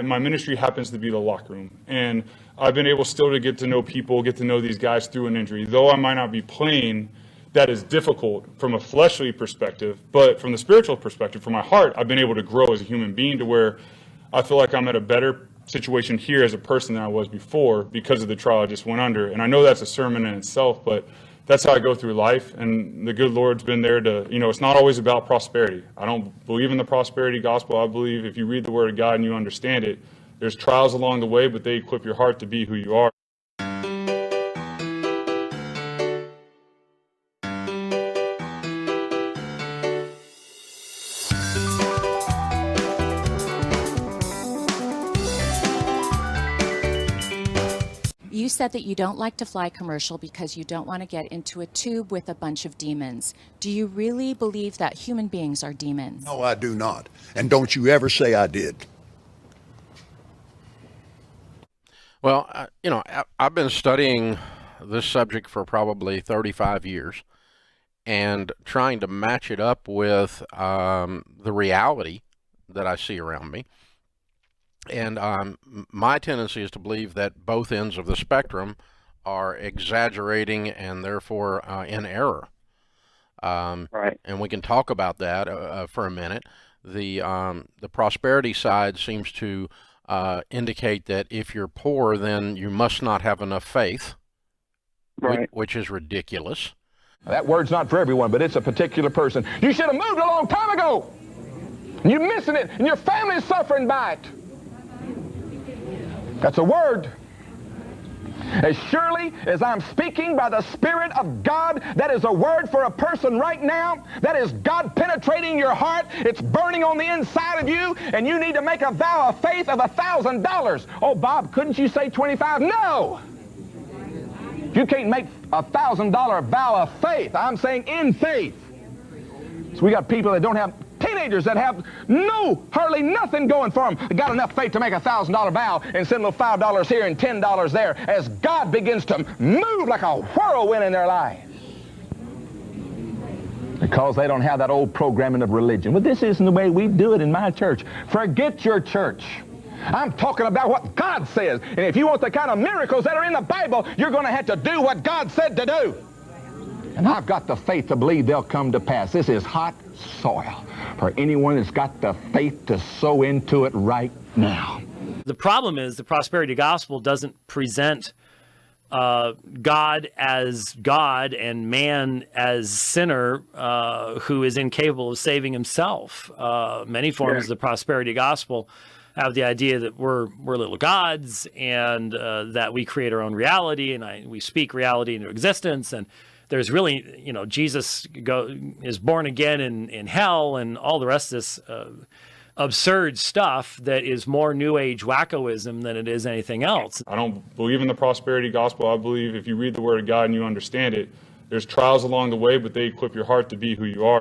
My ministry happens to be the locker room, and I've been able still to get to know people, get to know these guys through an injury. Though I might not be playing, that is difficult from a fleshly perspective, but from the spiritual perspective, from my heart, I've been able to grow as a human being to where I feel like I'm at a better situation here as a person than I was before because of the trial I just went under. And I know that's a sermon in itself, but that's how I go through life, and the good Lord's been there to, it's not always about prosperity. I don't believe in the prosperity gospel. I believe if you read the Word of God and you understand it, there's trials along the way, but they equip your heart to be who you are. You said that you don't like to fly commercial because you don't want to get into a tube with a bunch of demons. Do you really believe that human beings are demons? No, I do not. And don't you ever say I did. Well, I've been studying this subject for probably 35 years and trying to match it up with the reality that I see around me. And my tendency is to believe that both ends of the spectrum are exaggerating and therefore in error. Right. And we can talk about that for a minute. The prosperity side seems to indicate that if you're poor, then you must not have enough faith, Right. which is ridiculous. That word's not for everyone, but it's a particular person. You should have moved a long time ago. You're missing it, and your family's suffering by it. That's a word. As surely as I'm speaking by the Spirit of God, that is a word for a person right now. That is God penetrating your heart. It's burning on the inside of you, and you need to make a vow of faith of $1,000. Oh, Bob, couldn't you say 25? No! You can't make a $1,000 vow of faith. I'm saying in faith. So we got people that don't have, teenagers that have hardly nothing going for them. They got enough faith to make a $1,000 vow and send a little $5 here and $10 there as God begins to move like a whirlwind in their lives. Because they don't have that old programming of religion. Well, this isn't the way we do it in my church. Forget your church. I'm talking about what God says. And if you want the kind of miracles that are in the Bible, you're going to have to do what God said to do. And I've got the faith to believe they'll come to pass. This is hot soil for anyone that's got the faith to sow into it right now. The problem is the prosperity gospel doesn't present God as God and man as sinner who is incapable of saving himself. Many forms of the prosperity gospel have the idea that we're little gods and that we create our own reality and we speak reality into existence. And there's really, Jesus is born again in hell and all the rest of this absurd stuff that is more New Age wackoism than it is anything else. I don't believe in the prosperity gospel. I believe if you read the Word of God and you understand it, there's trials along the way, but they equip your heart to be who you are.